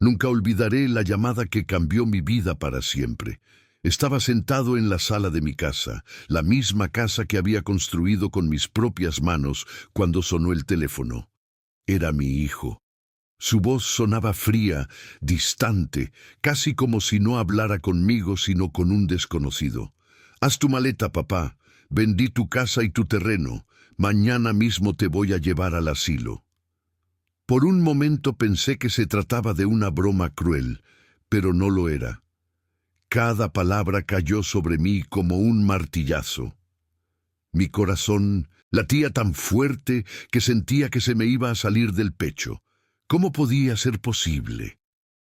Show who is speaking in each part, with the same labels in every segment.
Speaker 1: Nunca olvidaré la llamada que cambió mi vida para siempre. Estaba sentado en la sala de mi casa, la misma casa que había construido con mis propias manos cuando sonó el teléfono. Era mi hijo. Su voz sonaba fría, distante, casi como si no hablara conmigo sino con un desconocido. «Haz tu maleta, papá. Vendí tu casa y tu terreno. Mañana mismo te voy a llevar al asilo». Por un momento pensé que se trataba de una broma cruel, pero no lo era. Cada palabra cayó sobre mí como un martillazo. Mi corazón latía tan fuerte que sentía que se me iba a salir del pecho. ¿Cómo podía ser posible?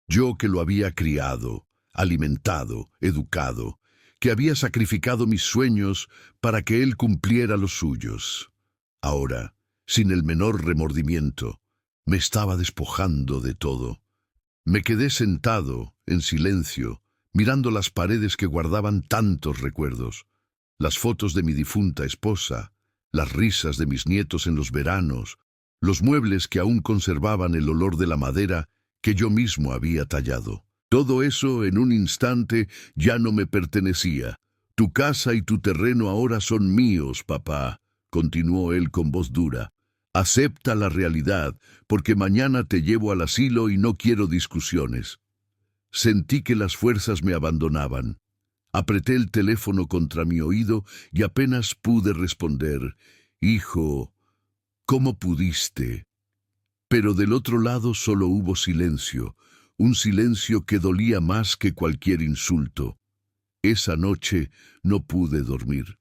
Speaker 1: Yo que lo había criado, alimentado, educado, que había sacrificado mis sueños para que él cumpliera los suyos. Ahora, sin el menor remordimiento, me estaba despojando de todo. Me quedé sentado, en silencio, mirando las paredes que guardaban tantos recuerdos, las fotos de mi difunta esposa, las risas de mis nietos en los veranos, los muebles que aún conservaban el olor de la madera que yo mismo había tallado. Todo eso en un instante ya no me pertenecía. «Tu casa y tu terreno ahora son míos, papá», continuó él con voz dura. «Acepta la realidad, porque mañana te llevo al asilo y no quiero discusiones». Sentí que las fuerzas me abandonaban. Apreté el teléfono contra mi oído y apenas pude responder. «Hijo, ¿cómo pudiste?». Pero del otro lado solo hubo silencio, un silencio que dolía más que cualquier insulto. Esa noche no pude dormir.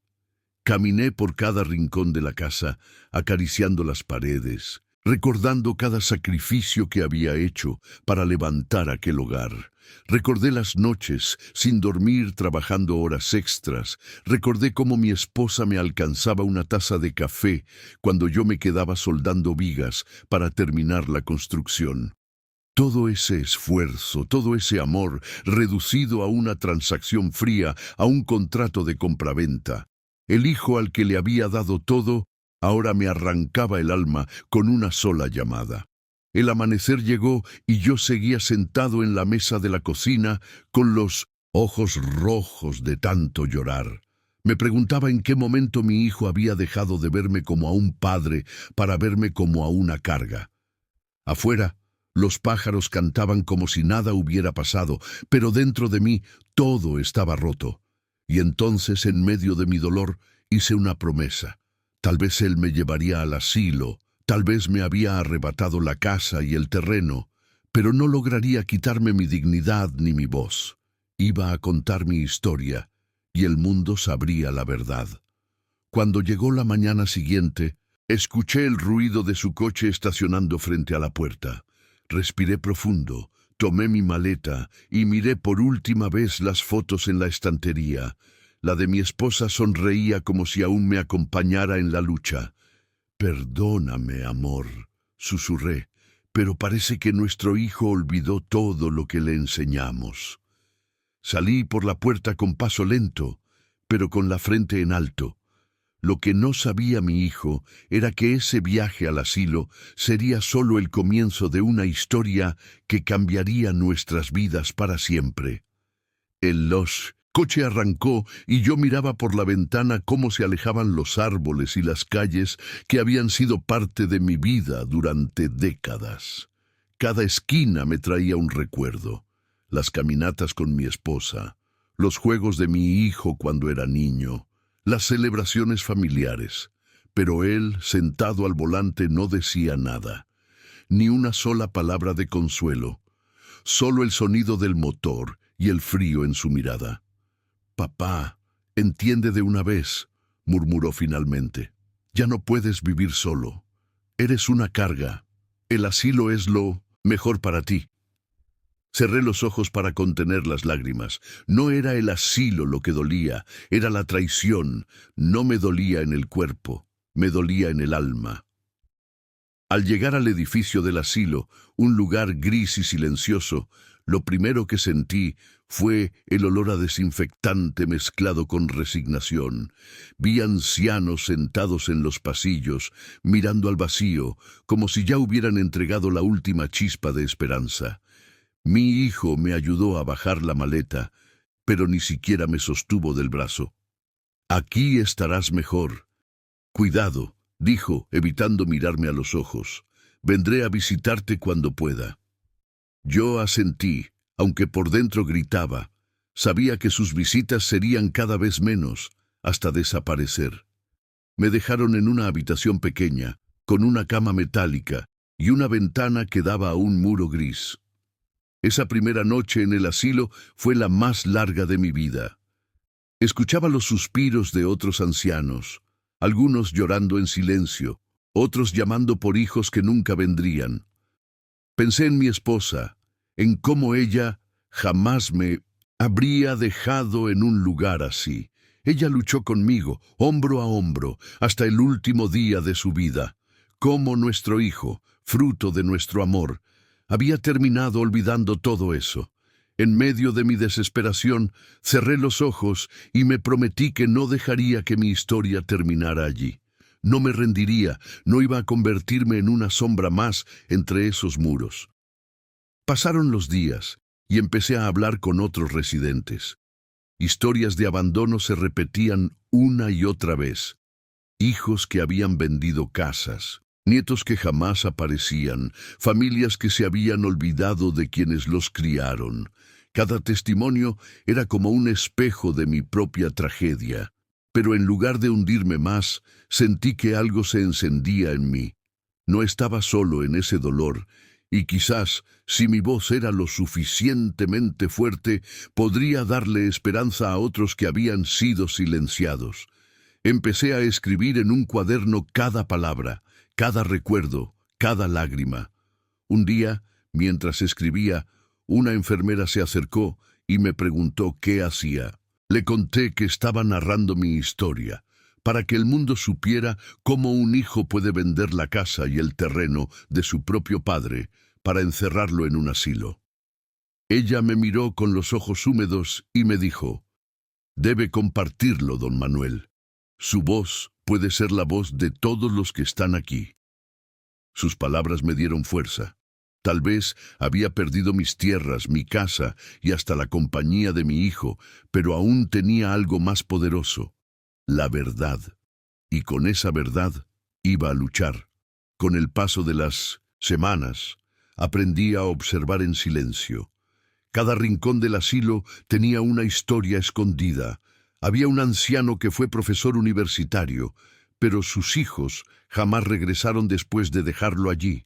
Speaker 1: Caminé por cada rincón de la casa, acariciando las paredes, recordando cada sacrificio que había hecho para levantar aquel hogar. Recordé las noches, sin dormir, trabajando horas extras. Recordé cómo mi esposa me alcanzaba una taza de café cuando yo me quedaba soldando vigas para terminar la construcción. Todo ese esfuerzo, todo ese amor, reducido a una transacción fría, a un contrato de compraventa. El hijo al que le había dado todo, ahora me arrancaba el alma con una sola llamada. El amanecer llegó y yo seguía sentado en la mesa de la cocina con los ojos rojos de tanto llorar. Me preguntaba en qué momento mi hijo había dejado de verme como a un padre para verme como a una carga. Afuera, los pájaros cantaban como si nada hubiera pasado, pero dentro de mí todo estaba roto. Y entonces, en medio de mi dolor, hice una promesa. Tal vez él me llevaría al asilo, tal vez me había arrebatado la casa y el terreno, pero no lograría quitarme mi dignidad ni mi voz. Iba a contar mi historia, y el mundo sabría la verdad. Cuando llegó la mañana siguiente, escuché el ruido de su coche estacionando frente a la puerta. Respiré profundo, tomé mi maleta y miré por última vez las fotos en la estantería. La de mi esposa sonreía como si aún me acompañara en la lucha. «Perdóname, amor», susurré, «pero parece que nuestro hijo olvidó todo lo que le enseñamos». Salí por la puerta con paso lento, pero con la frente en alto. Lo que no sabía mi hijo era que ese viaje al asilo sería solo el comienzo de una historia que cambiaría nuestras vidas para siempre. El coche arrancó y yo miraba por la ventana cómo se alejaban los árboles y las calles que habían sido parte de mi vida durante décadas. Cada esquina me traía un recuerdo. Las caminatas con mi esposa, los juegos de mi hijo cuando era niño, las celebraciones familiares, pero él, sentado al volante, no decía nada, ni una sola palabra de consuelo, solo el sonido del motor y el frío en su mirada. «Papá, entiende de una vez», murmuró finalmente. «Ya no puedes vivir solo. Eres una carga. El asilo es lo mejor para ti». Cerré los ojos para contener las lágrimas. No era el asilo lo que dolía, era la traición. No me dolía en el cuerpo, me dolía en el alma. Al llegar al edificio del asilo, un lugar gris y silencioso, lo primero que sentí fue el olor a desinfectante mezclado con resignación. Vi ancianos sentados en los pasillos, mirando al vacío, como si ya hubieran entregado la última chispa de esperanza. Mi hijo me ayudó a bajar la maleta, pero ni siquiera me sostuvo del brazo. «Aquí estarás mejor». «Cuidado», dijo, evitando mirarme a los ojos. «Vendré a visitarte cuando pueda». Yo asentí, aunque por dentro gritaba. Sabía que sus visitas serían cada vez menos, hasta desaparecer. Me dejaron en una habitación pequeña, con una cama metálica y una ventana que daba a un muro gris. Esa primera noche en el asilo fue la más larga de mi vida. Escuchaba los suspiros de otros ancianos, algunos llorando en silencio, otros llamando por hijos que nunca vendrían. Pensé en mi esposa, en cómo ella jamás me habría dejado en un lugar así. Ella luchó conmigo, hombro a hombro, hasta el último día de su vida. Cómo nuestro hijo, fruto de nuestro amor, había terminado olvidando todo eso. En medio de mi desesperación, cerré los ojos y me prometí que no dejaría que mi historia terminara allí. No me rendiría, no iba a convertirme en una sombra más entre esos muros. Pasaron los días y empecé a hablar con otros residentes. Historias de abandono se repetían una y otra vez. Hijos que habían vendido casas, nietos que jamás aparecían, familias que se habían olvidado de quienes los criaron. Cada testimonio era como un espejo de mi propia tragedia. Pero en lugar de hundirme más, sentí que algo se encendía en mí. No estaba solo en ese dolor, y quizás, si mi voz era lo suficientemente fuerte, podría darle esperanza a otros que habían sido silenciados. Empecé a escribir en un cuaderno cada palabra, cada recuerdo, cada lágrima. Un día, mientras escribía, una enfermera se acercó y me preguntó qué hacía. Le conté que estaba narrando mi historia, para que el mundo supiera cómo un hijo puede vender la casa y el terreno de su propio padre para encerrarlo en un asilo. Ella me miró con los ojos húmedos y me dijo: «Debe compartirlo, don Manuel. Su voz puede ser la voz de todos los que están aquí». Sus palabras me dieron fuerza. Tal vez había perdido mis tierras, mi casa y hasta la compañía de mi hijo, pero aún tenía algo más poderoso: la verdad. Y con esa verdad iba a luchar. Con el paso de las semanas, aprendí a observar en silencio. Cada rincón del asilo tenía una historia escondida. Había un anciano que fue profesor universitario, pero sus hijos jamás regresaron después de dejarlo allí.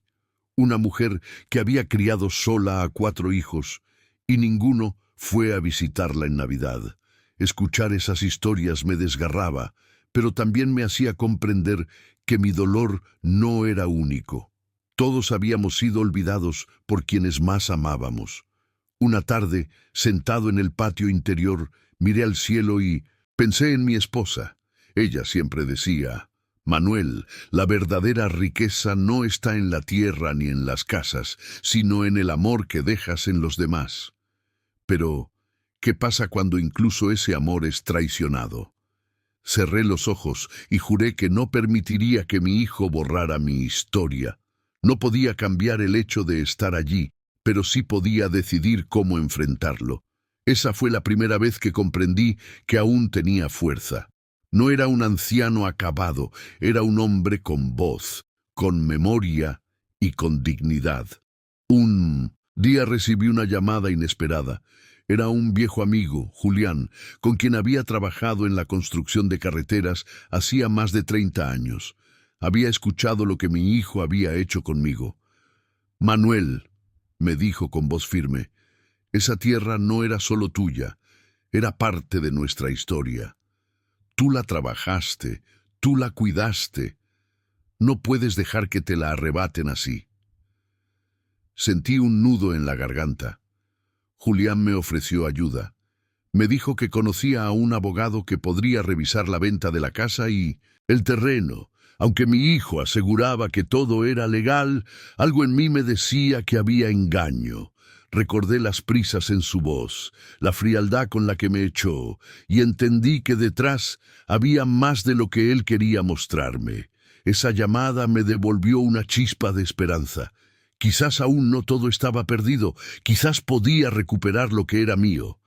Speaker 1: Una mujer que había criado sola a 4 hijos, y ninguno fue a visitarla en Navidad. Escuchar esas historias me desgarraba, pero también me hacía comprender que mi dolor no era único. Todos habíamos sido olvidados por quienes más amábamos. Una tarde, sentado en el patio interior, miré al cielo y pensé en mi esposa. Ella siempre decía: «Manuel, la verdadera riqueza no está en la tierra ni en las casas, sino en el amor que dejas en los demás». Pero, ¿qué pasa cuando incluso ese amor es traicionado? Cerré los ojos y juré que no permitiría que mi hijo borrara mi historia. No podía cambiar el hecho de estar allí, pero sí podía decidir cómo enfrentarlo. Esa fue la primera vez que comprendí que aún tenía fuerza. No era un anciano acabado, era un hombre con voz, con memoria y con dignidad. Un día recibí una llamada inesperada. Era un viejo amigo, Julián, con quien había trabajado en la construcción de carreteras hacía más de 30 años. Había escuchado lo que mi hijo había hecho conmigo. «Manuel», me dijo con voz firme, «esa tierra no era solo tuya, era parte de nuestra historia. Tú la trabajaste, tú la cuidaste. No puedes dejar que te la arrebaten así». Sentí un nudo en la garganta. Julián me ofreció ayuda. Me dijo que conocía a un abogado que podría revisar la venta de la casa y el terreno. Aunque mi hijo aseguraba que todo era legal, algo en mí me decía que había engaño. Recordé las prisas en su voz, la frialdad con la que me echó, y entendí que detrás había más de lo que él quería mostrarme. Esa llamada me devolvió una chispa de esperanza. Quizás aún no todo estaba perdido, quizás podía recuperar lo que era mío.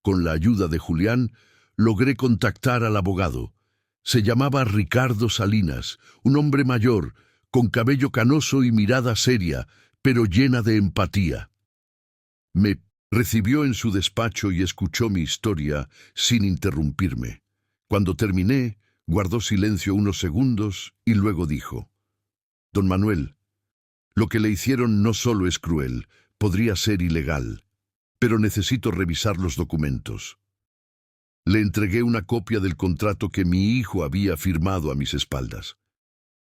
Speaker 1: Con la ayuda de Julián, logré contactar al abogado. Se llamaba Ricardo Salinas, un hombre mayor, con cabello canoso y mirada seria, pero llena de empatía. Me recibió en su despacho y escuchó mi historia sin interrumpirme. Cuando terminé, guardó silencio unos segundos y luego dijo: «Don Manuel, lo que le hicieron no solo es cruel, podría ser ilegal, pero necesito revisar los documentos». Le entregué una copia del contrato que mi hijo había firmado a mis espaldas.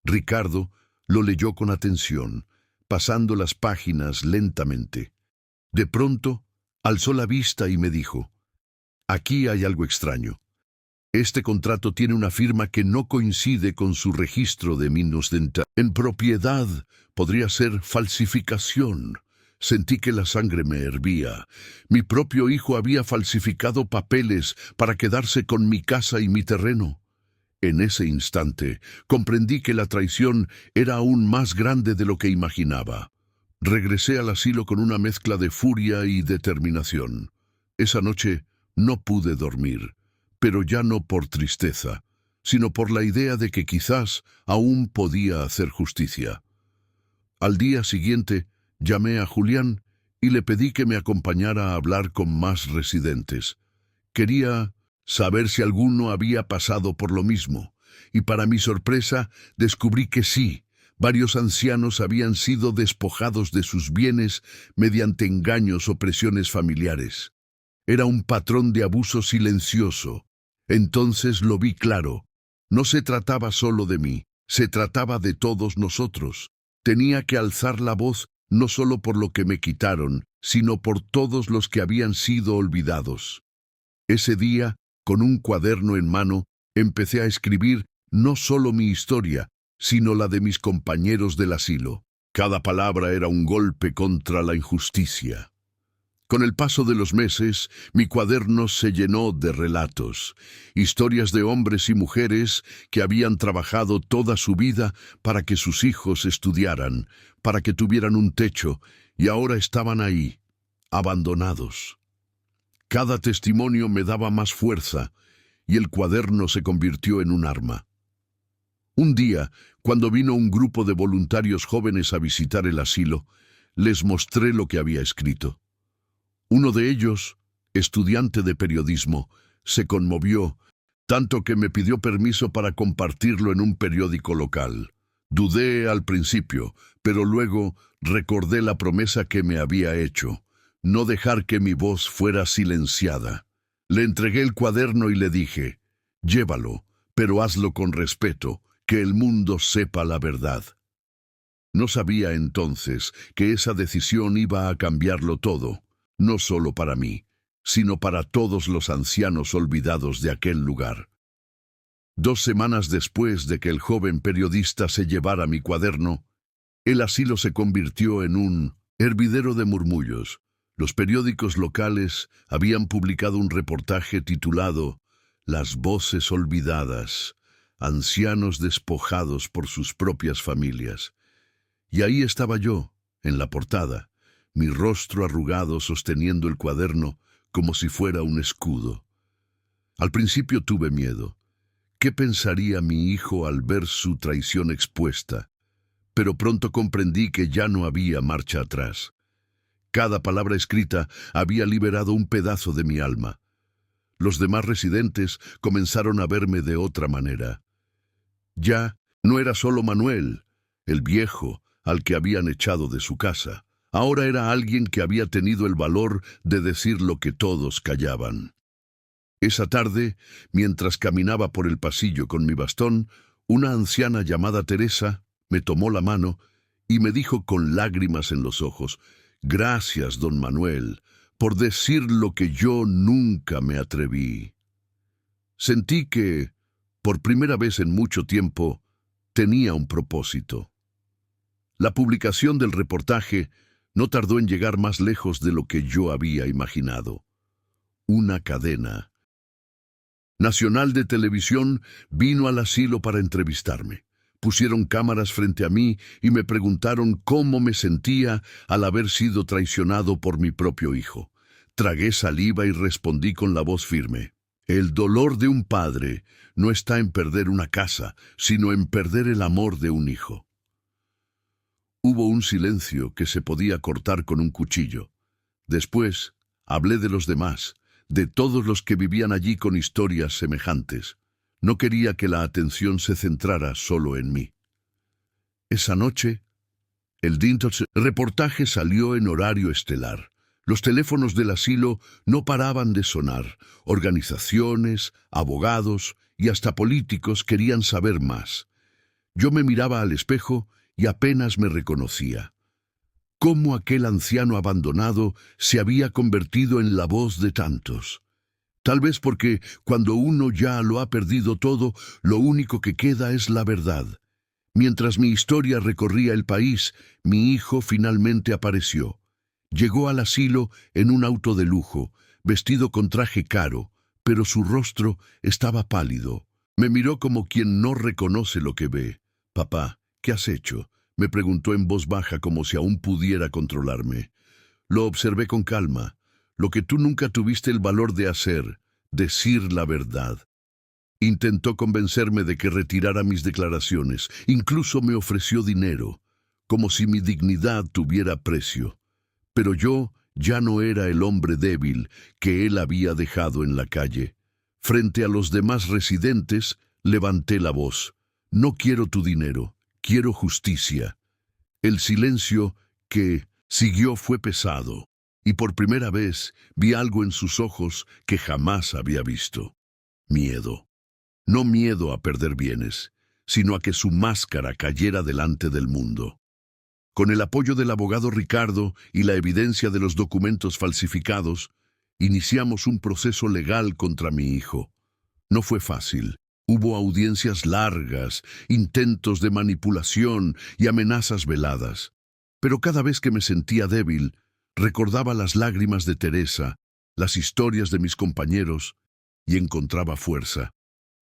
Speaker 1: Ricardo lo leyó con atención, pasando las páginas lentamente. De pronto, alzó la vista y me dijo: «Aquí hay algo extraño. Este contrato tiene una firma que no coincide con su registro de minusdenta. En propiedad podría ser falsificación». Sentí que la sangre me hervía. Mi propio hijo había falsificado papeles para quedarse con mi casa y mi terreno. En ese instante, comprendí que la traición era aún más grande de lo que imaginaba. Regresé al asilo con una mezcla de furia y determinación. Esa noche no pude dormir, pero ya no por tristeza, sino por la idea de que quizás aún podía hacer justicia. Al día siguiente, llamé a Julián y le pedí que me acompañara a hablar con más residentes. Quería saber si alguno había pasado por lo mismo, y para mi sorpresa descubrí que sí. Varios ancianos habían sido despojados de sus bienes mediante engaños o presiones familiares. Era un patrón de abuso silencioso. Entonces lo vi claro. No se trataba solo de mí, se trataba de todos nosotros. Tenía que alzar la voz no solo por lo que me quitaron, sino por todos los que habían sido olvidados. Ese día, con un cuaderno en mano, empecé a escribir no solo mi historia, sino la de mis compañeros del asilo. Cada palabra era un golpe contra la injusticia. Con el paso de los meses, mi cuaderno se llenó de relatos, historias de hombres y mujeres que habían trabajado toda su vida para que sus hijos estudiaran, para que tuvieran un techo, y ahora estaban ahí, abandonados. Cada testimonio me daba más fuerza, y el cuaderno se convirtió en un arma. Un día, cuando vino un grupo de voluntarios jóvenes a visitar el asilo, les mostré lo que había escrito. Uno de ellos, estudiante de periodismo, se conmovió, tanto que me pidió permiso para compartirlo en un periódico local. Dudé al principio, pero luego recordé la promesa que me había hecho: no dejar que mi voz fuera silenciada. Le entregué el cuaderno y le dije: «Llévalo, pero hazlo con respeto, que el mundo sepa la verdad». No sabía entonces que esa decisión iba a cambiarlo todo. No solo para mí, sino para todos los ancianos olvidados de aquel lugar. 2 semanas después de que el joven periodista se llevara mi cuaderno, el asilo se convirtió en un hervidero de murmullos. Los periódicos locales habían publicado un reportaje titulado «Las voces olvidadas, ancianos despojados por sus propias familias». Y ahí estaba yo, en la portada, mi rostro arrugado sosteniendo el cuaderno como si fuera un escudo. Al principio tuve miedo. ¿Qué pensaría mi hijo al ver su traición expuesta? Pero pronto comprendí que ya no había marcha atrás. Cada palabra escrita había liberado un pedazo de mi alma. Los demás residentes comenzaron a verme de otra manera. Ya no era solo Manuel, el viejo, al que habían echado de su casa. Ahora era alguien que había tenido el valor de decir lo que todos callaban. Esa tarde, mientras caminaba por el pasillo con mi bastón, una anciana llamada Teresa me tomó la mano y me dijo con lágrimas en los ojos: «Gracias, don Manuel, por decir lo que yo nunca me atreví». Sentí que, por primera vez en mucho tiempo, tenía un propósito. La publicación del reportaje no tardó en llegar más lejos de lo que yo había imaginado. Una cadena nacional de televisión vino al asilo para entrevistarme. Pusieron cámaras frente a mí y me preguntaron cómo me sentía al haber sido traicionado por mi propio hijo. Tragué saliva y respondí con la voz firme. El dolor de un padre no está en perder una casa, sino en perder el amor de un hijo. Hubo un silencio que se podía cortar con un cuchillo. Después, hablé de los demás, de todos los que vivían allí con historias semejantes. No quería que la atención se centrara solo en mí. Esa noche, el reportaje salió en horario estelar. Los teléfonos del asilo no paraban de sonar. Organizaciones, abogados y hasta políticos querían saber más. Yo me miraba al espejo y apenas me reconocía. Cómo aquel anciano abandonado se había convertido en la voz de tantos. Tal vez porque cuando uno ya lo ha perdido todo, lo único que queda es la verdad. Mientras mi historia recorría el país, mi hijo finalmente apareció. Llegó al asilo en un auto de lujo, vestido con traje caro, pero su rostro estaba pálido. Me miró como quien no reconoce lo que ve. «Papá, ¿qué has hecho?», me preguntó en voz baja como si aún pudiera controlarme. Lo observé con calma. Lo que tú nunca tuviste el valor de hacer, decir la verdad. Intentó convencerme de que retirara mis declaraciones. Incluso me ofreció dinero, como si mi dignidad tuviera precio. Pero yo ya no era el hombre débil que él había dejado en la calle. Frente a los demás residentes, levanté la voz. «No quiero tu dinero, quiero justicia». El silencio que siguió fue pesado, y por primera vez vi algo en sus ojos que jamás había visto. Miedo. No miedo a perder bienes, sino a que su máscara cayera delante del mundo. Con el apoyo del abogado Ricardo y la evidencia de los documentos falsificados, iniciamos un proceso legal contra mi hijo. No fue fácil. Hubo audiencias largas, intentos de manipulación y amenazas veladas. Pero cada vez que me sentía débil, recordaba las lágrimas de Teresa, las historias de mis compañeros, y encontraba fuerza.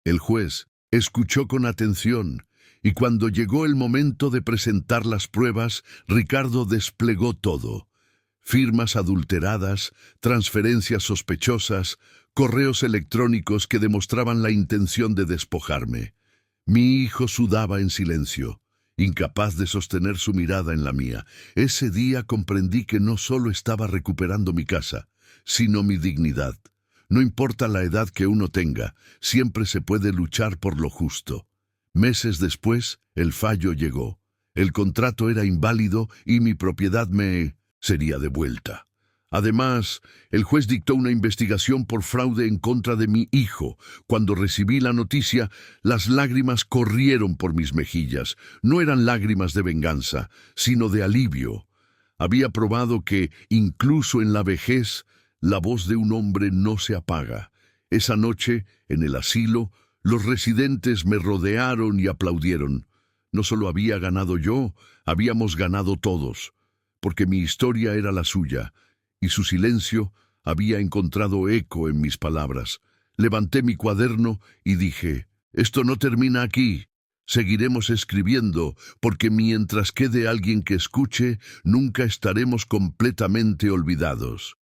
Speaker 1: El juez escuchó con atención, y cuando llegó el momento de presentar las pruebas, Ricardo desplegó todo. Firmas adulteradas, transferencias sospechosas, correos electrónicos que demostraban la intención de despojarme. Mi hijo sudaba en silencio, incapaz de sostener su mirada en la mía. Ese día comprendí que no solo estaba recuperando mi casa, sino mi dignidad. No importa la edad que uno tenga, siempre se puede luchar por lo justo. Meses después, el fallo llegó. El contrato era inválido y mi propiedad me sería devuelta. Además, el juez dictó una investigación por fraude en contra de mi hijo. Cuando recibí la noticia, las lágrimas corrieron por mis mejillas. No eran lágrimas de venganza, sino de alivio. Había probado que, incluso en la vejez, la voz de un hombre no se apaga. Esa noche, en el asilo, los residentes me rodearon y aplaudieron. No solo había ganado yo, habíamos ganado todos, porque mi historia era la suya, y su silencio había encontrado eco en mis palabras. Levanté mi cuaderno y dije, «Esto no termina aquí. Seguiremos escribiendo, porque mientras quede alguien que escuche, nunca estaremos completamente olvidados».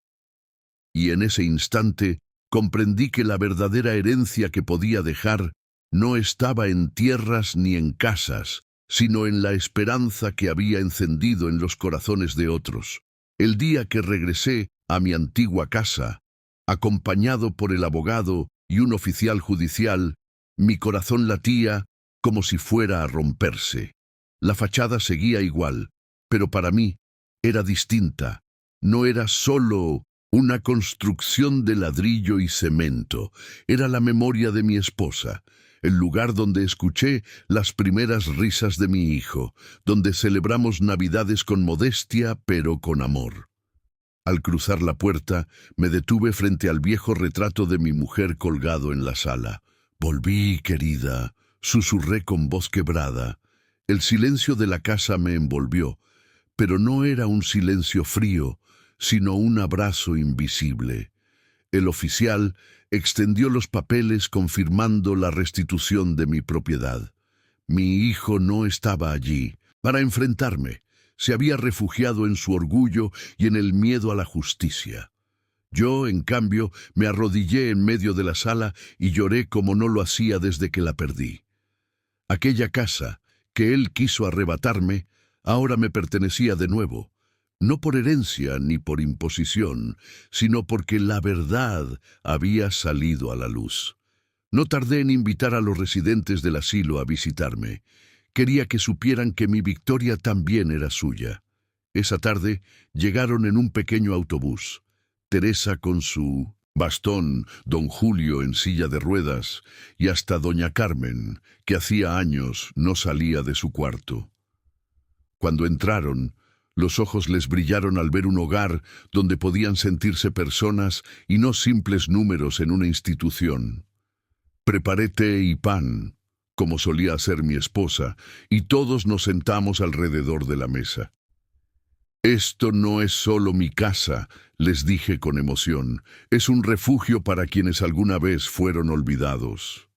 Speaker 1: Y en ese instante comprendí que la verdadera herencia que podía dejar no estaba en tierras ni en casas, sino en la esperanza que había encendido en los corazones de otros. El día que regresé a mi antigua casa, acompañado por el abogado y un oficial judicial, mi corazón latía como si fuera a romperse. La fachada seguía igual, pero para mí era distinta. No era solo una construcción de ladrillo y cemento, era la memoria de mi esposa, el lugar donde escuché las primeras risas de mi hijo, donde celebramos Navidades con modestia pero con amor. Al cruzar la puerta, me detuve frente al viejo retrato de mi mujer colgado en la sala. «Volví, querida», susurré con voz quebrada. El silencio de la casa me envolvió, pero no era un silencio frío, sino un abrazo invisible. El oficial extendió los papeles confirmando la restitución de mi propiedad. Mi hijo no estaba allí para enfrentarme. Se había refugiado en su orgullo y en el miedo a la justicia. Yo, en cambio, me arrodillé en medio de la sala y lloré como no lo hacía desde que la perdí. Aquella casa, que él quiso arrebatarme, ahora me pertenecía de nuevo, no por herencia ni por imposición, sino porque la verdad había salido a la luz. No tardé en invitar a los residentes del asilo a visitarme. Quería que supieran que mi victoria también era suya. Esa tarde llegaron en un pequeño autobús. Teresa con su bastón, don Julio en silla de ruedas y hasta doña Carmen, que hacía años no salía de su cuarto. Cuando entraron, los ojos les brillaron al ver un hogar donde podían sentirse personas y no simples números en una institución. Preparé té y pan, como solía hacer mi esposa, y todos nos sentamos alrededor de la mesa. «Esto no es solo mi casa», les dije con emoción, «es un refugio para quienes alguna vez fueron olvidados».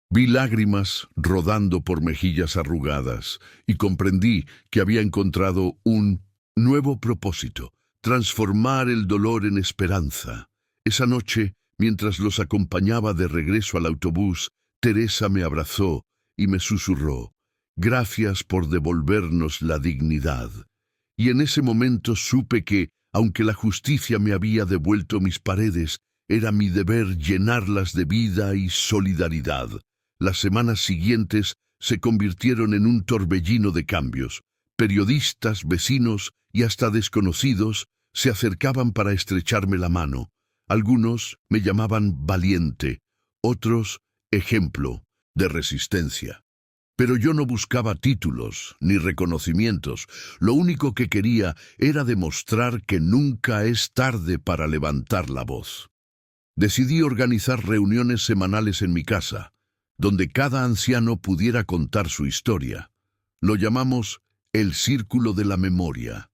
Speaker 1: Vi lágrimas rodando por mejillas arrugadas y comprendí que había encontrado un nuevo propósito: transformar el dolor en esperanza. Esa noche, mientras los acompañaba de regreso al autobús, Teresa me abrazó y me susurró: «Gracias por devolvernos la dignidad». Y en ese momento supe que, aunque la justicia me había devuelto mis paredes, era mi deber llenarlas de vida y solidaridad. Las semanas siguientes se convirtieron en un torbellino de cambios. Periodistas, vecinos y hasta desconocidos se acercaban para estrecharme la mano. Algunos me llamaban valiente, otros ejemplo de resistencia. Pero yo no buscaba títulos ni reconocimientos. Lo único que quería era demostrar que nunca es tarde para levantar la voz. Decidí organizar reuniones semanales en mi casa, donde cada anciano pudiera contar su historia. Lo llamamos el Círculo de la Memoria.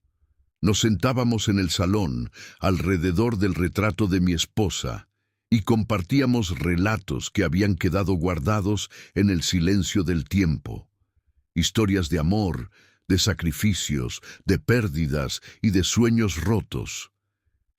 Speaker 1: Nos sentábamos en el salón, alrededor del retrato de mi esposa, y compartíamos relatos que habían quedado guardados en el silencio del tiempo. Historias de amor, de sacrificios, de pérdidas y de sueños rotos.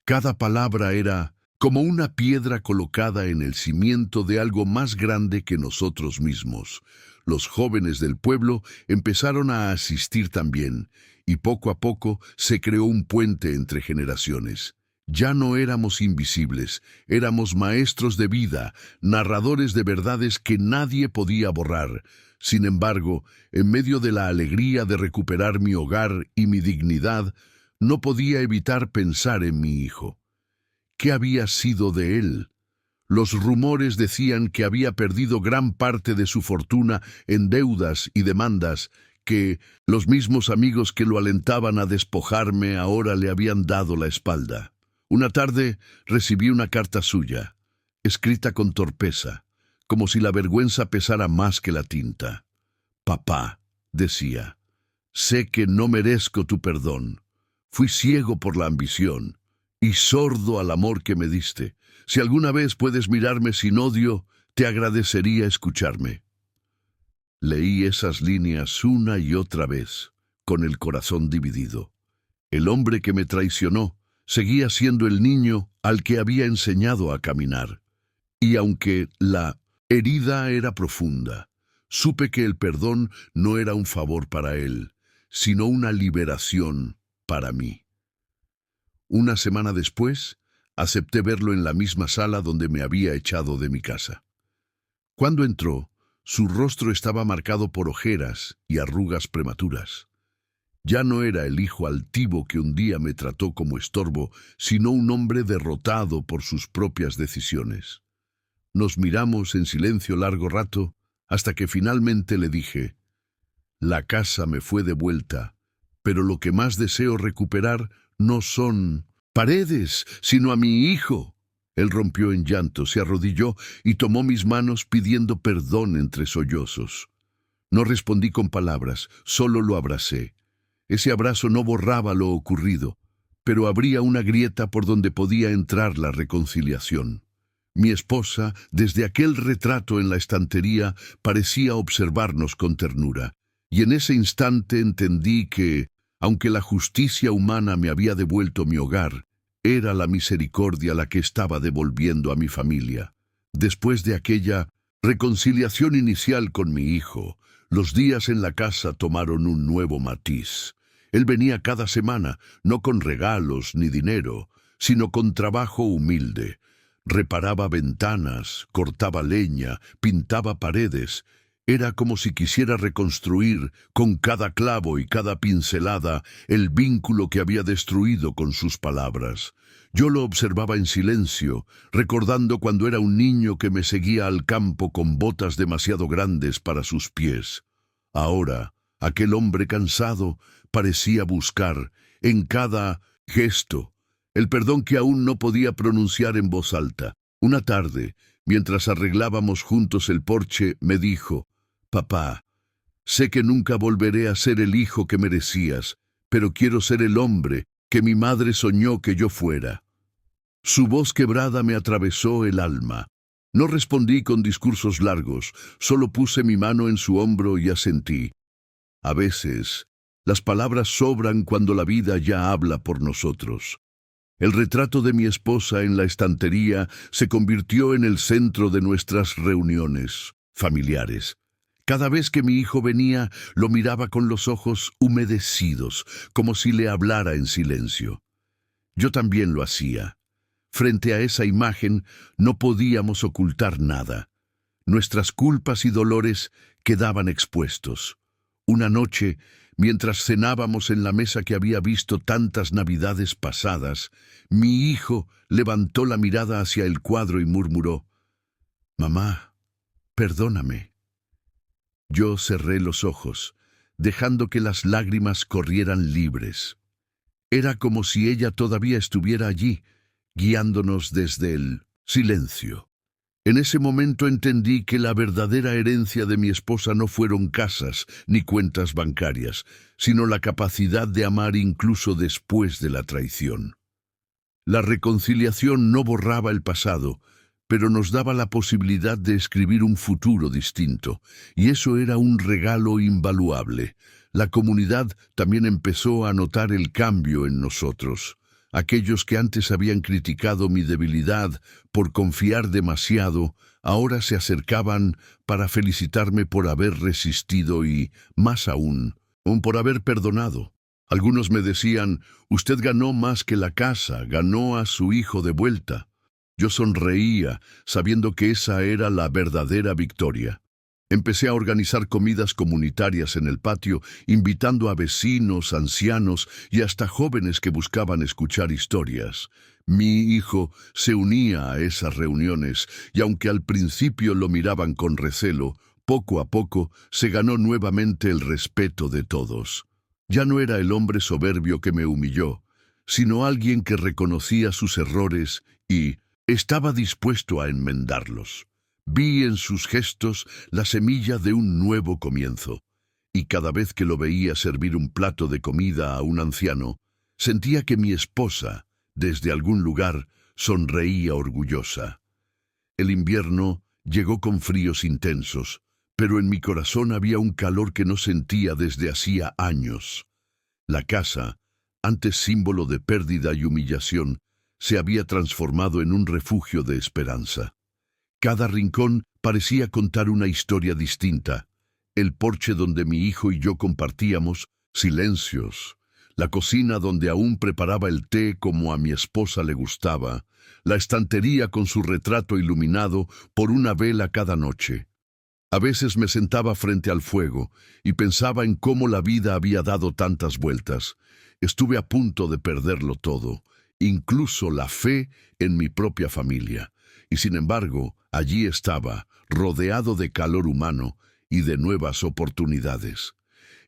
Speaker 1: Cada palabra era como una piedra colocada en el cimiento de algo más grande que nosotros mismos. Los jóvenes del pueblo empezaron a asistir también, y poco a poco se creó un puente entre generaciones. Ya no éramos invisibles, éramos maestros de vida, narradores de verdades que nadie podía borrar. Sin embargo, en medio de la alegría de recuperar mi hogar y mi dignidad, no podía evitar pensar en mi hijo. ¿Qué había sido de él? Los rumores decían que había perdido gran parte de su fortuna en deudas y demandas, que los mismos amigos que lo alentaban a despojarme ahora le habían dado la espalda. Una tarde recibí una carta suya, escrita con torpeza, como si la vergüenza pesara más que la tinta. «Papá», decía, «sé que no merezco tu perdón. Fui ciego por la ambición y sordo al amor que me diste. Si alguna vez puedes mirarme sin odio, te agradecería escucharme». Leí esas líneas una y otra vez, con el corazón dividido. El hombre que me traicionó seguía siendo el niño al que había enseñado a caminar. Y aunque la herida era profunda, supe que el perdón no era un favor para él, sino una liberación para mí. Una semana después, acepté verlo en la misma sala donde me había echado de mi casa. Cuando entró, su rostro estaba marcado por ojeras y arrugas prematuras. Ya no era el hijo altivo que un día me trató como estorbo, sino un hombre derrotado por sus propias decisiones. Nos miramos en silencio largo rato, hasta que finalmente le dije: «La casa me fue devuelta, pero lo que más deseo recuperar no son paredes, sino a mi hijo». Él rompió en llanto, se arrodilló y tomó mis manos pidiendo perdón entre sollozos. No respondí con palabras, solo lo abracé. Ese abrazo no borraba lo ocurrido, pero abría una grieta por donde podía entrar la reconciliación. Mi esposa, desde aquel retrato en la estantería, parecía observarnos con ternura, y en ese instante entendí que, aunque la justicia humana me había devuelto mi hogar, era la misericordia la que estaba devolviendo a mi familia. Después de aquella reconciliación inicial con mi hijo, los días en la casa tomaron un nuevo matiz. Él venía cada semana, no con regalos ni dinero, sino con trabajo humilde. Reparaba ventanas, cortaba leña, pintaba paredes. Era como si quisiera reconstruir, con cada clavo y cada pincelada, el vínculo que había destruido con sus palabras. Yo lo observaba en silencio, recordando cuando era un niño que me seguía al campo con botas demasiado grandes para sus pies. Ahora, aquel hombre cansado parecía buscar, en cada gesto, el perdón que aún no podía pronunciar en voz alta. Una tarde, mientras arreglábamos juntos el porche, me dijo: «Papá, sé que nunca volveré a ser el hijo que merecías, pero quiero ser el hombre que mi madre soñó que yo fuera». Su voz quebrada me atravesó el alma. No respondí con discursos largos, solo puse mi mano en su hombro y asentí. A veces, las palabras sobran cuando la vida ya habla por nosotros. El retrato de mi esposa en la estantería se convirtió en el centro de nuestras reuniones familiares. Cada vez que mi hijo venía, lo miraba con los ojos humedecidos, como si le hablara en silencio. Yo también lo hacía. Frente a esa imagen no podíamos ocultar nada. Nuestras culpas y dolores quedaban expuestos. Una noche, mientras cenábamos en la mesa que había visto tantas navidades pasadas, mi hijo levantó la mirada hacia el cuadro y murmuró: «Mamá, perdóname». Yo cerré los ojos, dejando que las lágrimas corrieran libres. Era como si ella todavía estuviera allí, guiándonos desde el silencio. En ese momento entendí que la verdadera herencia de mi esposa no fueron casas ni cuentas bancarias, sino la capacidad de amar incluso después de la traición. La reconciliación no borraba el pasado, pero nos daba la posibilidad de escribir un futuro distinto, y eso era un regalo invaluable. La comunidad también empezó a notar el cambio en nosotros. Aquellos que antes habían criticado mi debilidad por confiar demasiado, ahora se acercaban para felicitarme por haber resistido y, más aún, por haber perdonado. Algunos me decían: «Usted ganó más que la casa, ganó a su hijo de vuelta». Yo sonreía, sabiendo que esa era la verdadera victoria. Empecé a organizar comidas comunitarias en el patio, invitando a vecinos, ancianos y hasta jóvenes que buscaban escuchar historias. Mi hijo se unía a esas reuniones y aunque al principio lo miraban con recelo, poco a poco se ganó nuevamente el respeto de todos. Ya no era el hombre soberbio que me humilló, sino alguien que reconocía sus errores y estaba dispuesto a enmendarlos. Vi en sus gestos la semilla de un nuevo comienzo, y cada vez que lo veía servir un plato de comida a un anciano, sentía que mi esposa, desde algún lugar, sonreía orgullosa. El invierno llegó con fríos intensos, pero en mi corazón había un calor que no sentía desde hacía años. La casa, antes símbolo de pérdida y humillación, se había transformado en un refugio de esperanza. Cada rincón parecía contar una historia distinta. El porche donde mi hijo y yo compartíamos, silencios. La cocina donde aún preparaba el té como a mi esposa le gustaba. La estantería con su retrato iluminado por una vela cada noche. A veces me sentaba frente al fuego y pensaba en cómo la vida había dado tantas vueltas. Estuve a punto de perderlo todo, incluso la fe en mi propia familia. Y sin embargo, allí estaba, rodeado de calor humano y de nuevas oportunidades.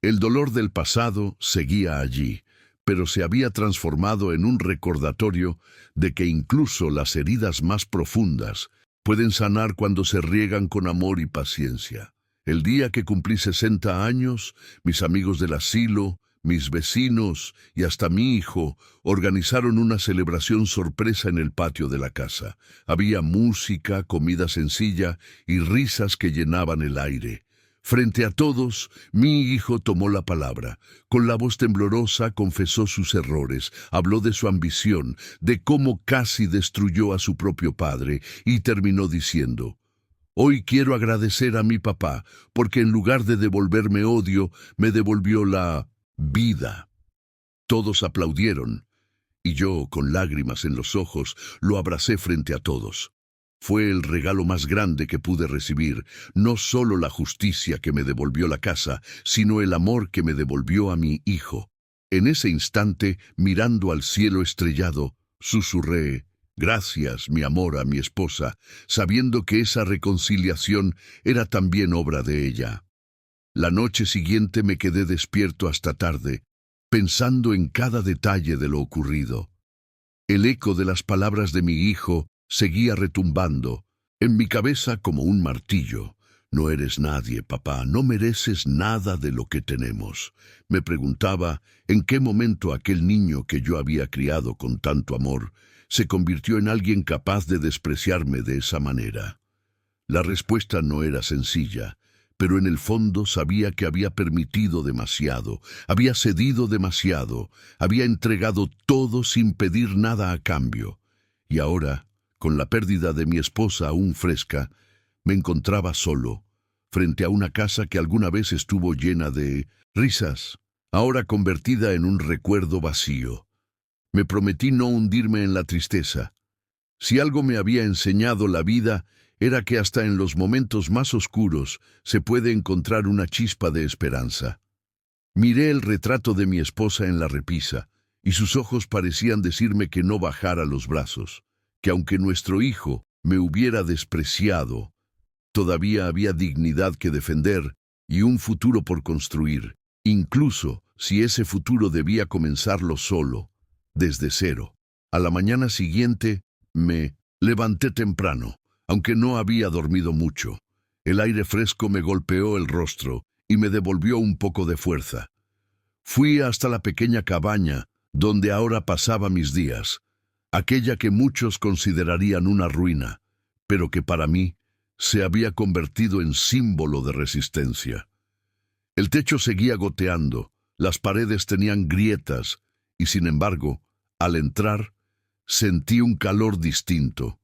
Speaker 1: El dolor del pasado seguía allí, pero se había transformado en un recordatorio de que incluso las heridas más profundas pueden sanar cuando se riegan con amor y paciencia. El día que cumplí 60 años, mis amigos del asilo, mis vecinos y hasta mi hijo organizaron una celebración sorpresa en el patio de la casa. Había música, comida sencilla y risas que llenaban el aire. Frente a todos, mi hijo tomó la palabra. Con la voz temblorosa confesó sus errores, habló de su ambición, de cómo casi destruyó a su propio padre y terminó diciendo: «Hoy quiero agradecer a mi papá, porque en lugar de devolverme odio, me devolvió la vida». Todos aplaudieron, y yo, con lágrimas en los ojos, lo abracé frente a todos. Fue el regalo más grande que pude recibir, no solo la justicia que me devolvió la casa, sino el amor que me devolvió a mi hijo. En ese instante, mirando al cielo estrellado, susurré: «Gracias, mi amor», a mi esposa, sabiendo que esa reconciliación era también obra de ella. La noche siguiente me quedé despierto hasta tarde, pensando en cada detalle de lo ocurrido. El eco de las palabras de mi hijo seguía retumbando en mi cabeza como un martillo. «No eres nadie, papá, no mereces nada de lo que tenemos». Me preguntaba en qué momento aquel niño que yo había criado con tanto amor se convirtió en alguien capaz de despreciarme de esa manera. La respuesta no era sencilla, pero en el fondo sabía que había permitido demasiado, había cedido demasiado, había entregado todo sin pedir nada a cambio. Y ahora, con la pérdida de mi esposa aún fresca, me encontraba solo, frente a una casa que alguna vez estuvo llena de risas, ahora convertida en un recuerdo vacío. Me prometí no hundirme en la tristeza. Si algo me había enseñado la vida, era que hasta en los momentos más oscuros se puede encontrar una chispa de esperanza. Miré el retrato de mi esposa en la repisa, y sus ojos parecían decirme que no bajara los brazos, que aunque nuestro hijo me hubiera despreciado, todavía había dignidad que defender y un futuro por construir, incluso si ese futuro debía comenzarlo solo, desde cero. A la mañana siguiente me levanté temprano, aunque no había dormido mucho. El aire fresco me golpeó el rostro y me devolvió un poco de fuerza. Fui hasta la pequeña cabaña donde ahora pasaba mis días, aquella que muchos considerarían una ruina, pero que para mí se había convertido en símbolo de resistencia. El techo seguía goteando, las paredes tenían grietas, y sin embargo, al entrar, sentí un calor distinto,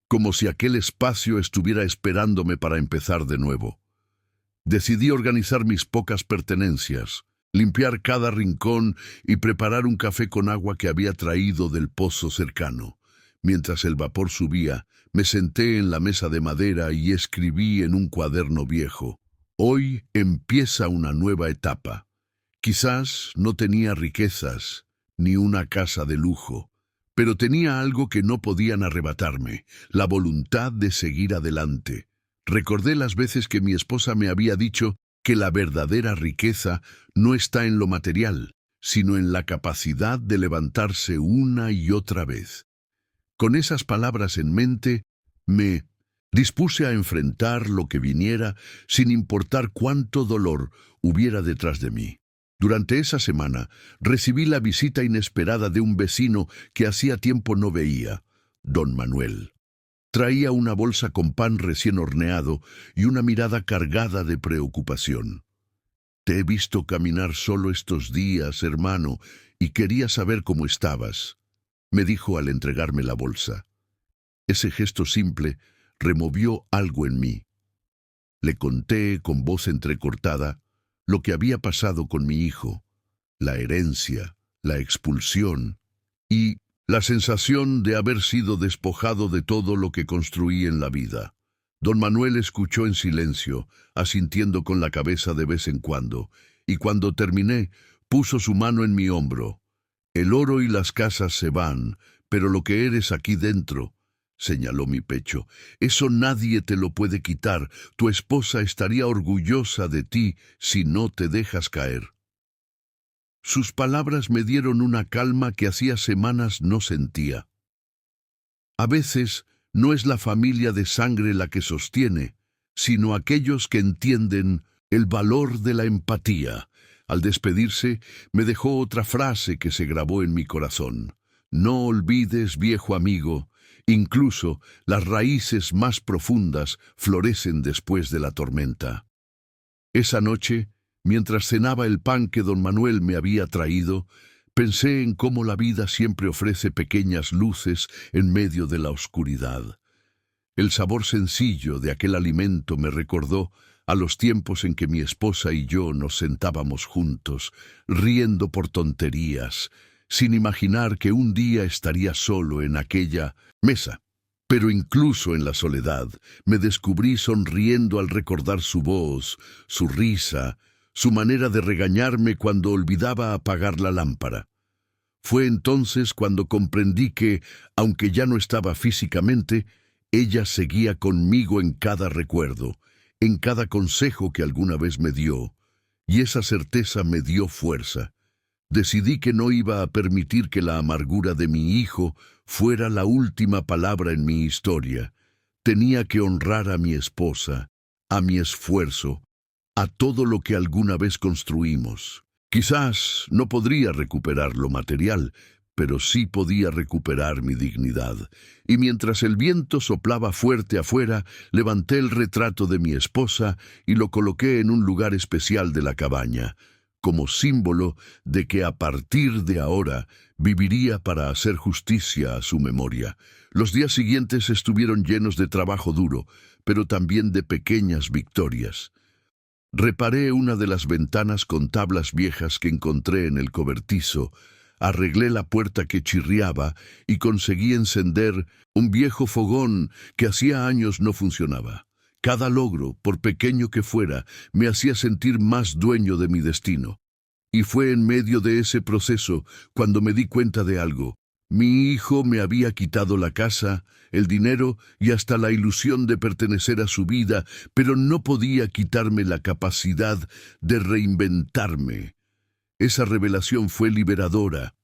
Speaker 1: como si aquel espacio estuviera esperándome para empezar de nuevo. Decidí organizar mis pocas pertenencias, limpiar cada rincón y preparar un café con agua que había traído del pozo cercano. Mientras el vapor subía, me senté en la mesa de madera y escribí en un cuaderno viejo: «Hoy empieza una nueva etapa». Quizás no tenía riquezas, ni una casa de lujo, pero tenía algo que no podían arrebatarme: la voluntad de seguir adelante. Recordé las veces que mi esposa me había dicho que la verdadera riqueza no está en lo material, sino en la capacidad de levantarse una y otra vez. Con esas palabras en mente, me dispuse a enfrentar lo que viniera sin importar cuánto dolor hubiera detrás de mí. Durante esa semana recibí la visita inesperada de un vecino que hacía tiempo no veía, don Manuel. Traía una bolsa con pan recién horneado y una mirada cargada de preocupación. «Te he visto caminar solo estos días, hermano, y quería saber cómo estabas», me dijo al entregarme la bolsa. Ese gesto simple removió algo en mí. Le conté con voz entrecortada lo que había pasado con mi hijo, la herencia, la expulsión y la sensación de haber sido despojado de todo lo que construí en la vida. Don Manuel escuchó en silencio, asintiendo con la cabeza de vez en cuando, y cuando terminé, puso su mano en mi hombro. «El oro y las casas se van, pero lo que eres aquí dentro», señaló mi pecho, «eso nadie te lo puede quitar. Tu esposa estaría orgullosa de ti si no te dejas caer». Sus palabras me dieron una calma que hacía semanas no sentía. A veces no es la familia de sangre la que sostiene, sino aquellos que entienden el valor de la empatía, Al despedirse, me dejó otra frase que se grabó en mi corazón. No olvides, viejo amigo, incluso las raíces más profundas florecen después de la tormenta. Esa noche, mientras cenaba el pan que don Manuel me había traído, pensé en cómo la vida siempre ofrece pequeñas luces en medio de la oscuridad. El sabor sencillo de aquel alimento me recordó a los tiempos en que mi esposa y yo nos sentábamos juntos, riendo por tonterías, sin imaginar que un día estaría solo en aquella mesa. Pero incluso en la soledad, me descubrí sonriendo al recordar su voz, su risa, su manera de regañarme cuando olvidaba apagar la lámpara. Fue entonces cuando comprendí que, aunque ya no estaba físicamente, ella seguía conmigo en cada recuerdo, en cada consejo que alguna vez me dio, y esa certeza me dio fuerza. Decidí que no iba a permitir que la amargura de mi hijo fuera la última palabra en mi historia. Tenía que honrar a mi esposa, a mi esfuerzo, a todo lo que alguna vez construimos. Quizás no podría recuperar lo material, pero sí podía recuperar mi dignidad. Y mientras el viento soplaba fuerte afuera, levanté el retrato de mi esposa y lo coloqué en un lugar especial de la cabaña, como símbolo de que a partir de ahora viviría para hacer justicia a su memoria. Los días siguientes estuvieron llenos de trabajo duro, pero también de pequeñas victorias. Reparé una de las ventanas con tablas viejas que encontré en el cobertizo, arreglé la puerta que chirriaba y conseguí encender un viejo fogón que hacía años no funcionaba. Cada logro, por pequeño que fuera, me hacía sentir más dueño de mi destino. Y fue en medio de ese proceso cuando me di cuenta de algo. Mi hijo me había quitado la casa, el dinero y hasta la ilusión de pertenecer a su vida, pero no podía quitarme la capacidad de reinventarme. Esa revelación fue liberadora.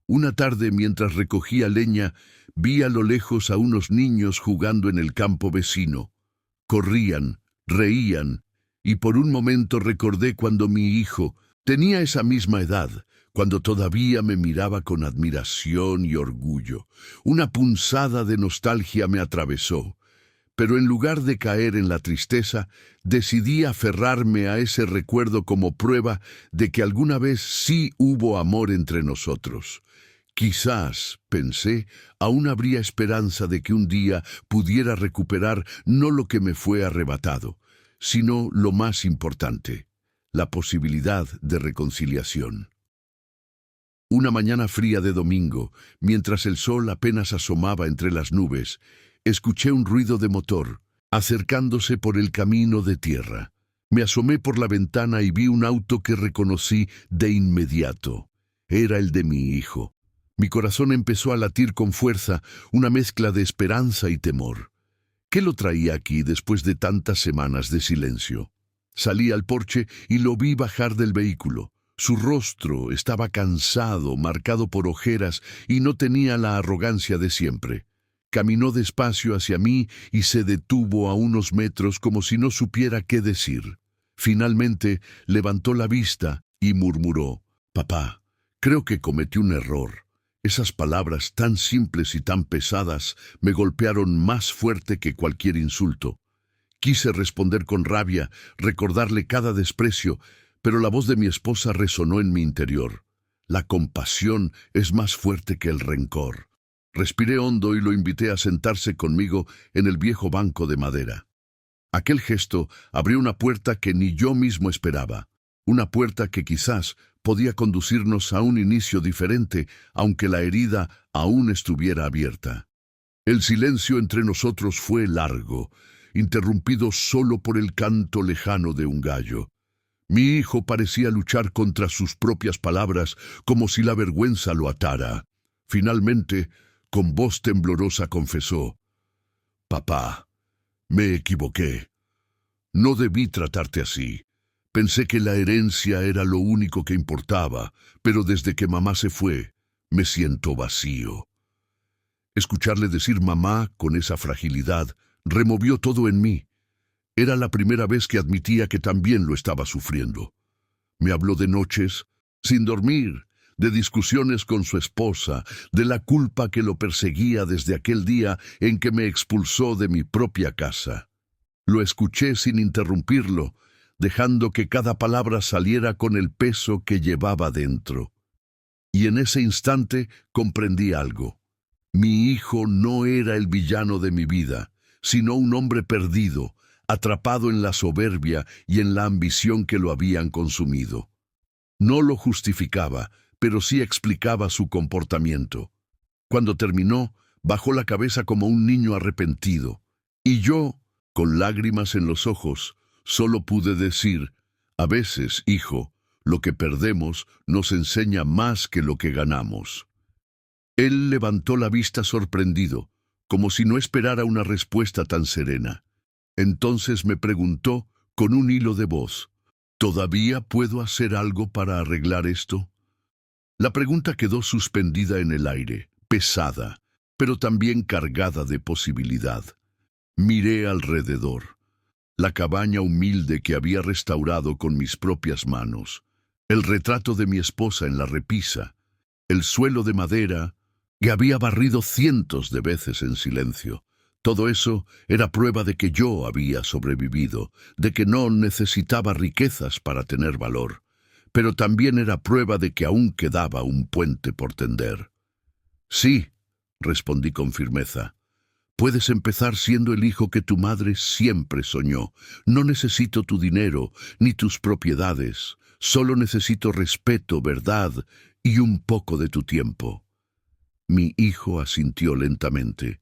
Speaker 1: Una tarde, mientras recogía leña, vi a lo lejos a unos niños jugando en el campo vecino. Corrían, reían, y por un momento recordé cuando mi hijo tenía esa misma edad, cuando todavía me miraba con admiración y orgullo. Una punzada de nostalgia me atravesó. Pero en lugar de caer en la tristeza, decidí aferrarme a ese recuerdo como prueba de que alguna vez sí hubo amor entre nosotros. Quizás, pensé, aún habría esperanza de que un día pudiera recuperar no lo que me fue arrebatado, sino lo más importante, la posibilidad de reconciliación. Una mañana fría de domingo, mientras el sol apenas asomaba entre las nubes, escuché un ruido de motor, acercándose por el camino de tierra. Me asomé por la ventana y vi un auto que reconocí de inmediato. Era el de mi hijo. Mi corazón empezó a latir con fuerza, una mezcla de esperanza y temor. ¿Qué lo traía aquí después de tantas semanas de silencio? Salí al porche y lo vi bajar del vehículo. Su rostro estaba cansado, marcado por ojeras, y no tenía la arrogancia de siempre. Caminó despacio hacia mí y se detuvo a unos metros como si no supiera qué decir. Finalmente levantó la vista y murmuró: «Papá, creo que cometí un error». Esas palabras tan simples y tan pesadas me golpearon más fuerte que cualquier insulto. Quise responder con rabia, recordarle cada desprecio, pero la voz de mi esposa resonó en mi interior. La compasión es más fuerte que el rencor. Respiré hondo y lo invité a sentarse conmigo en el viejo banco de madera. Aquel gesto abrió una puerta que ni yo mismo esperaba, una puerta que quizás podía conducirnos a un inicio diferente, aunque la herida aún estuviera abierta. El silencio entre nosotros fue largo, interrumpido solo por el canto lejano de un gallo. Mi hijo parecía luchar contra sus propias palabras, como si la vergüenza lo atara. Finalmente, con voz temblorosa confesó: «Papá, me equivoqué. No debí tratarte así. Pensé que la herencia era lo único que importaba, pero desde que mamá se fue, me siento vacío». Escucharle decir mamá con esa fragilidad removió todo en mí. Era la primera vez que admitía que también lo estaba sufriendo. Me habló de noches sin dormir, de discusiones con su esposa, de la culpa que lo perseguía desde aquel día en que me expulsó de mi propia casa. Lo escuché sin interrumpirlo, dejando que cada palabra saliera con el peso que llevaba dentro. Y en ese instante comprendí algo. Mi hijo no era el villano de mi vida, sino un hombre perdido, atrapado en la soberbia y en la ambición que lo habían consumido. No lo justificaba, pero sí explicaba su comportamiento. Cuando terminó, bajó la cabeza como un niño arrepentido, y yo, con lágrimas en los ojos, solo pude decir: a veces, hijo, lo que perdemos nos enseña más que lo que ganamos. Él levantó la vista sorprendido, como si no esperara una respuesta tan serena. Entonces me preguntó con un hilo de voz: ¿todavía puedo hacer algo para arreglar esto? La pregunta quedó suspendida en el aire, pesada, pero también cargada de posibilidad. Miré alrededor. La cabaña humilde que había restaurado con mis propias manos, el retrato de mi esposa en la repisa, el suelo de madera que había barrido cientos de veces en silencio. Todo eso era prueba de que yo había sobrevivido, de que no necesitaba riquezas para tener valor, pero también era prueba de que aún quedaba un puente por tender. Sí, respondí con firmeza. Puedes empezar siendo el hijo que tu madre siempre soñó. No necesito tu dinero ni tus propiedades. Solo necesito respeto, verdad y un poco de tu tiempo. Mi hijo asintió lentamente,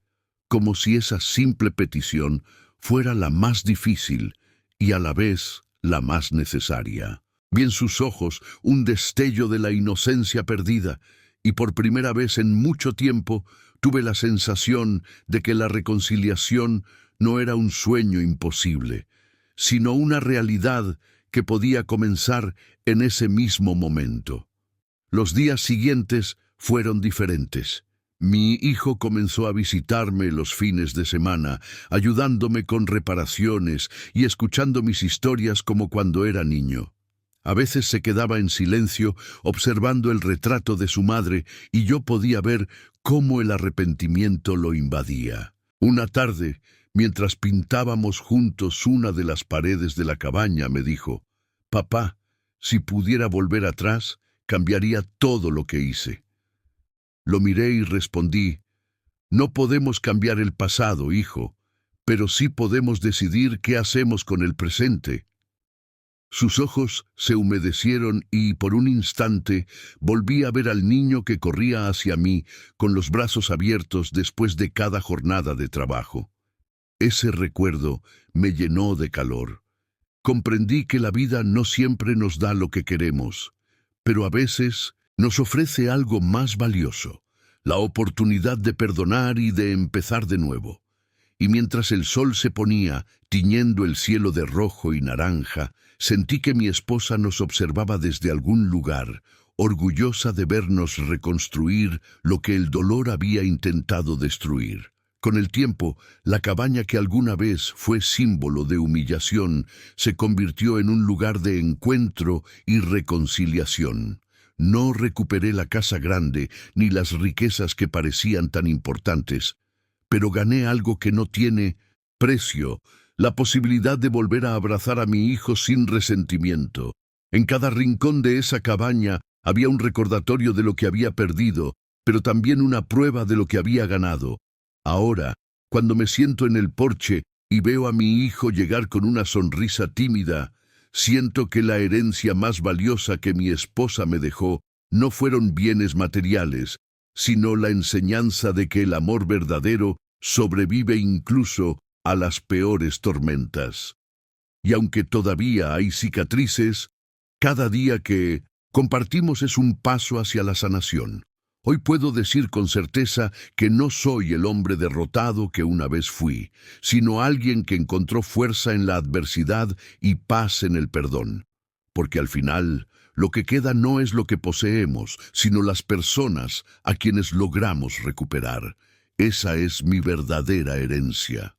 Speaker 1: como si esa simple petición fuera la más difícil y a la vez la más necesaria. Vi en sus ojos un destello de la inocencia perdida, y por primera vez en mucho tiempo tuve la sensación de que la reconciliación no era un sueño imposible, sino una realidad que podía comenzar en ese mismo momento. Los días siguientes fueron diferentes. Mi hijo comenzó a visitarme los fines de semana, ayudándome con reparaciones y escuchando mis historias como cuando era niño. A veces se quedaba en silencio observando el retrato de su madre y yo podía ver cómo el arrepentimiento lo invadía. Una tarde, mientras pintábamos juntos una de las paredes de la cabaña, me dijo: «Papá, si pudiera volver atrás, cambiaría todo lo que hice». Lo miré y respondí: «No podemos cambiar el pasado, hijo, pero sí podemos decidir qué hacemos con el presente». Sus ojos se humedecieron y, por un instante, volví a ver al niño que corría hacia mí con los brazos abiertos después de cada jornada de trabajo. Ese recuerdo me llenó de calor. Comprendí que la vida no siempre nos da lo que queremos, pero a veces nos ofrece algo más valioso, la oportunidad de perdonar y de empezar de nuevo. Y mientras el sol se ponía, tiñendo el cielo de rojo y naranja, sentí que mi esposa nos observaba desde algún lugar, orgullosa de vernos reconstruir lo que el dolor había intentado destruir. Con el tiempo, la cabaña que alguna vez fue símbolo de humillación se convirtió en un lugar de encuentro y reconciliación. No recuperé la casa grande ni las riquezas que parecían tan importantes, pero gané algo que no tiene precio: la posibilidad de volver a abrazar a mi hijo sin resentimiento. En cada rincón de esa cabaña había un recordatorio de lo que había perdido, pero también una prueba de lo que había ganado. Ahora, cuando me siento en el porche y veo a mi hijo llegar con una sonrisa tímida, siento que la herencia más valiosa que mi esposa me dejó no fueron bienes materiales, sino la enseñanza de que el amor verdadero sobrevive incluso a las peores tormentas. Y aunque todavía hay cicatrices, cada día que compartimos es un paso hacia la sanación. Hoy puedo decir con certeza que no soy el hombre derrotado que una vez fui, sino alguien que encontró fuerza en la adversidad y paz en el perdón. Porque al final, lo que queda no es lo que poseemos, sino las personas a quienes logramos recuperar. Esa es mi verdadera herencia.